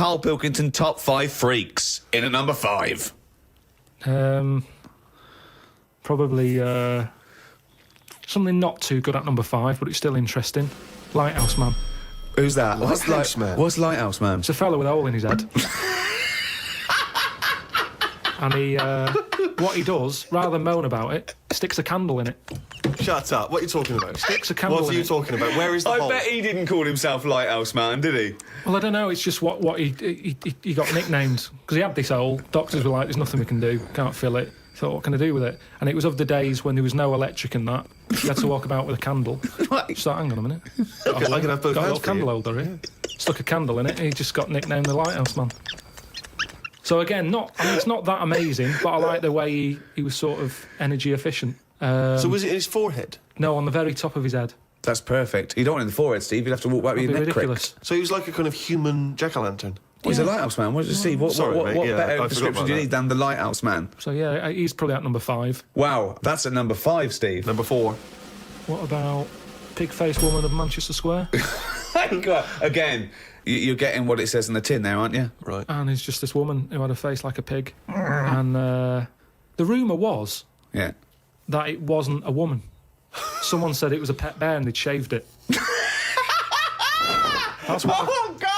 Karl Pilkington top 5 freaks in at number 5? Probably something not too good at number 5, but it's still interesting. Lighthouse Man. Who's that? Lighthouse Man? What's Lighthouse Man? It's a fella with a hole in his head. And he, what he does, rather than moan about it, sticks a candle in it. Shut up. What are you talking about? Sticks a candle in it. What are you talking about? Where is the hole? I bet he didn't call himself Lighthouse Man, did he? Well, I don't know. It's just what he got nicknamed because he had this hole. Doctors were like, "There's nothing we can do. Can't fill it." Thought, what can I do with it? And it was of the days when there was no electric and that. You had to walk about with a candle. Just thought, hang on a minute. I can have both Got a hands little candle holder here. Stuck a candle in it. And he just got nicknamed the Lighthouse Man. So again, it's not that amazing, but I like the way he was sort of energy efficient. So was it in his forehead? No, on the very top of his head. That's perfect. You don't want it in the forehead, Steve. You'd have to walk back with your That'd neck be ridiculous. cricked. So he was like a kind of human jack-o'-lantern? He's a Lighthouse Man. What does Steve? What mate, yeah, I better forgot description about do you that. need than the Lighthouse Man? So yeah, he's probably at number 5. Wow, that's at number 5, Steve. Number 4. What about Pig-Faced Woman of Manchester Square? Again, you're getting what it says in the tin there, aren't you? Right. And it's just this woman who had a face like a pig. And the rumour was Yeah. that it wasn't a woman. Someone said it was a pet bear and they'd shaved it. That's what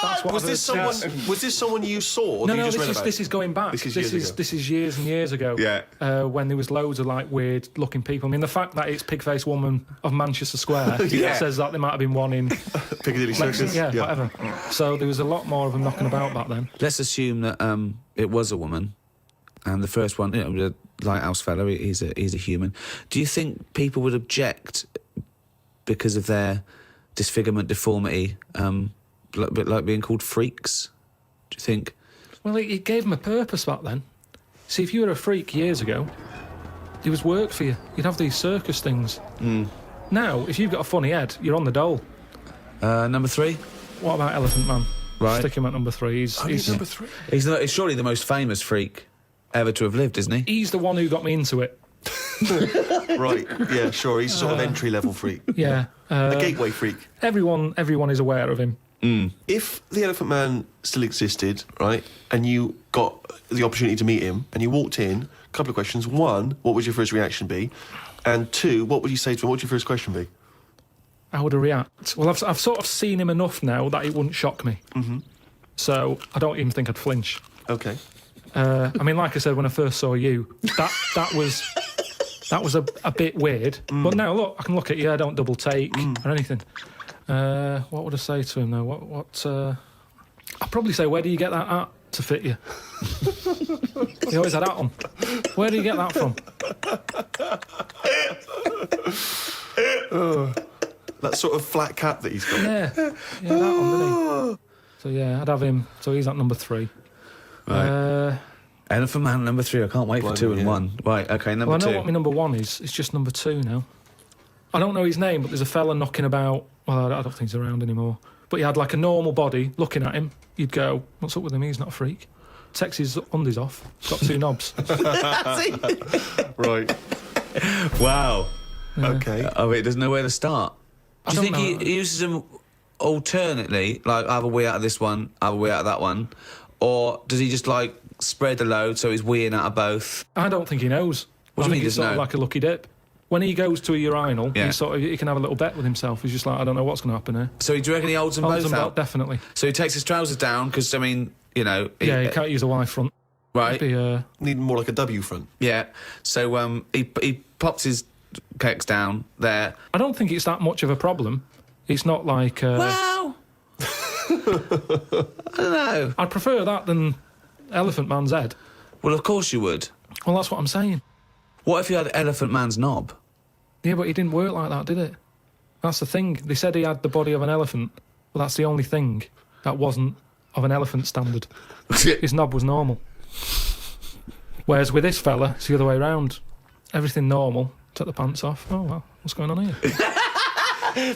that's what Was I've this heard. someone? Was this someone you saw? Or No, that you no, just read about? this is going back. This is years ago. This is years and years ago. Yeah. When there was loads of like weird looking people. I mean, the fact that it's Pig-Faced Woman of Manchester Square Yeah. says that there might have been one in Piccadilly Circus. yeah, whatever. So there was a lot more of them knocking about back then. Let's assume that it was a woman, and the first one, the Lighthouse fellow, he's a human. Do you think people would object because of their disfigurement, deformity, a bit like being called freaks? Do you think? Well, it gave them a purpose back then. See, if you were a freak years ago, there was work for you. You'd have these circus things. Now, if you've got a funny head, you're on the dole. Number 3? What about Elephant Man? Right. Stick him at number 3. He's Number 3. He's surely the most famous freak ever to have lived, isn't he? He's the one who got me into it. Right. Yeah, sure. He's sort of entry-level freak. Yeah. A gateway freak. Everyone is aware of him. If the Elephant Man still existed, right, and you got the opportunity to meet him, and you walked in, a couple of questions. 1, what would your first reaction be? And 2, what would you say to him? What would your first question be? How would I react? Well, I've sort of seen him enough now that it wouldn't shock me. So I don't even think I'd flinch. Okay. I mean, like I said, when I first saw you, that was a bit weird. But now, look, I can look at you. I don't double take or anything. What would I say to him though? What? I'd probably say, where do you get that hat to fit you? He always had that on. Where do you get that from? That sort of flat cap that he's got. Yeah, that one, didn't he? So yeah, I'd have him. So he's at number 3. Right. Elephant Man number 3. I can't wait for 2 and yeah. 1. Right. Okay. Number Well, I know 2. what my number 1 is. It's just number 2 now. I don't know his name, but there's a fella knocking about. Well, I don't think he's around anymore. But he had like a normal body. Looking at him, you'd go, "What's up with him? He's not a freak." Takes his undies off. He's got 2 knobs. Right. Wow. Okay. Oh, he doesn't know where to start. Do you don't think know. he uses them alternately, like either wee out of this one, either wee out of that one, or does he just like spread the load so he's weeing out of both? I don't think he knows. What do you I mean think it's he doesn't sort of know? like a lucky dip. When he goes to a urinal, Yeah. he can have a little bet with himself. He's just like, I don't know what's going to happen here. So do you reckon he holds them Holds both them out? out, definitely. So he takes his trousers down because I mean, you know, Yeah, you can't use a Y front. right? It'd be, Need more like a W front. Yeah. So he pops his kecks down there. I don't think it's that much of a problem. It's not like... Well, I don't know. I'd prefer that than Elephant Man's head. Well, of course you would. Well, that's what I'm saying. What if you had Elephant Man's knob? Yeah, but he didn't work like that, did it? That's the thing. They said he had the body of an elephant. Well, that's the only thing that wasn't of an elephant standard. His knob was normal. Whereas with this fella, it's the other way around. Everything normal. Took the pants off. Oh, well, what's going on here?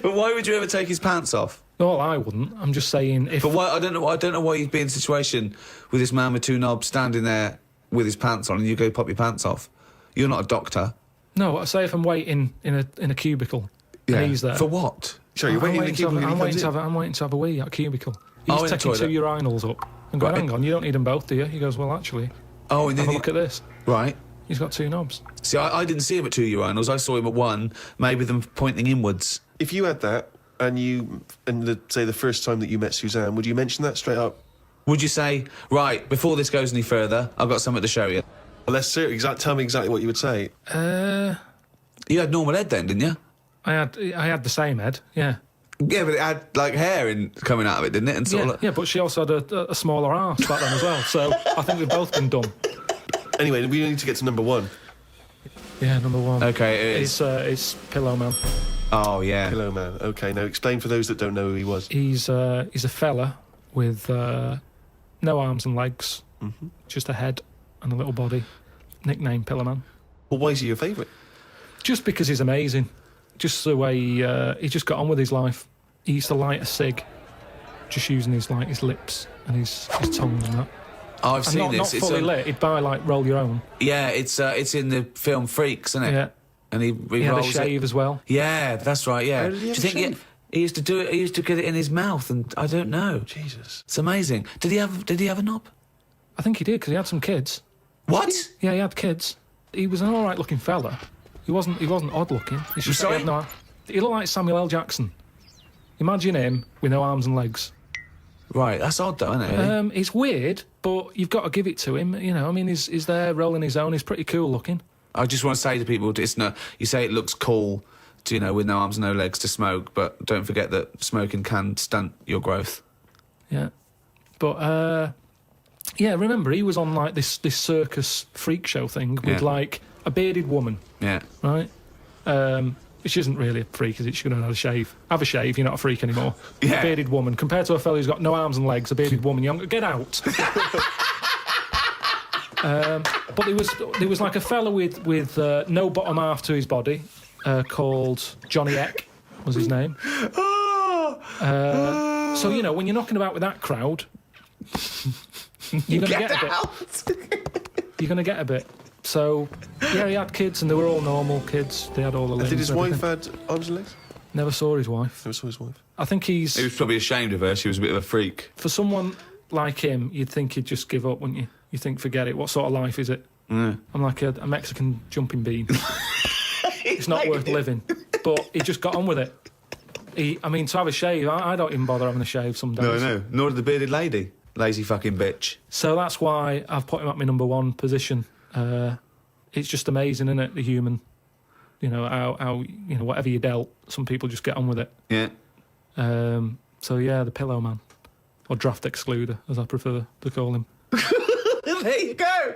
But why would you ever take his pants off? No, I wouldn't. I'm just saying if... But why? I don't know why you'd be in a situation with this man with 2 knobs standing there with his pants on, and you go pop your pants off. You're not a doctor. No, say if I'm waiting in a cubicle and he's there. For what? Sorry, you're waiting in the cubicle. I'm waiting to have a wee at a cubicle. He's in the taking 2 toilet. urinals up. and going, Right. hang on, you don't need them both, do you? He goes, well, actually, Oh, and have then a look at this. right. He's got 2 knobs. See, I didn't see him at 2 urinals. I saw him at 1, maybe them pointing inwards. If you had that, say the first time that you met Suzanne, would you mention that straight up? Would you say, right, before this goes any further, I've got something to show you? Well, let's see. Tell me exactly what you would say. You had normal head then, didn't you? I had the same head, yeah. Yeah, but it had like hair coming out of it, didn't it? And sort Yeah, of like, yeah, but she also had a smaller arse back then as well, so I think we've both been dumb. Anyway, we need to get to number 1. Yeah, number 1. Okay, it is. It's Pillow Man. Oh yeah. Hello, man. Okay, now explain for those that don't know who he was. He's a fella with no arms and legs, just a head and a little body. Nickname Pillow Man. Well, why is he your favourite? Just because he's amazing. Just the way he just got on with his life. He used to light a cig, just using his lips and his tongue and that. Oh, I've And seen not this. It's fully on- lit. He'd buy like Roll Your Own. Yeah, it's in the film Freaks, isn't it? Yeah. And he He had a rolls shave it. as well. Yeah, that's right. Yeah. How did he Do you have a think shave? he used to do it? He used to get it in his mouth, and I don't know. Jesus. It's amazing. Did he have a knob? I think he did because he had some kids. What? Yeah, he had kids. He was an all right looking fella. He wasn't odd looking. He just sorry? had no. He looked like Samuel L. Jackson. Imagine him with no arms and legs. Right. That's odd, though, isn't it? Really? It's weird, but you've got to give it to him. You know, I mean, he's there rolling his own. He's pretty cool looking. I just want to say to people, it's no. You say it looks cool, to, with no arms, no legs to smoke, but don't forget that smoking can stunt your growth. Yeah, but yeah. Remember, he was on like this circus freak show thing with Yeah. like a bearded woman, Yeah. right? Which isn't really a freak, is it? She could have had a shave. Have a shave, you're not a freak anymore. Yeah. A bearded woman compared to a fella who's got no arms and legs. A bearded woman, you get out. But there was like a fella with no bottom half to his body, called Johnny Eck was his name. So when you're knocking about with that crowd, you're gonna get a bit. You're gonna get a bit. So yeah, he had kids and they were all normal kids. They had all the limbs. Did his and wife everything. had arms and legs? Never saw his wife. Never saw his wife. I think He was probably ashamed of her. She was a bit of a freak. for someone like him, you'd think he'd just give up, wouldn't you? You think, forget it. What sort of life is it? Yeah. I'm like a Mexican jumping bean. It's not worth living. But he just got on with it. To have a shave, I don't even bother having a shave some days. No. Nor did the bearded lady. Lazy fucking bitch. So that's why I've put him at my number 1 position. It's just amazing, isn't it? The human, how whatever you dealt, some people just get on with it. Yeah. So yeah, the Pillow Man, or Draft Excluder, as I prefer to call him. There you go.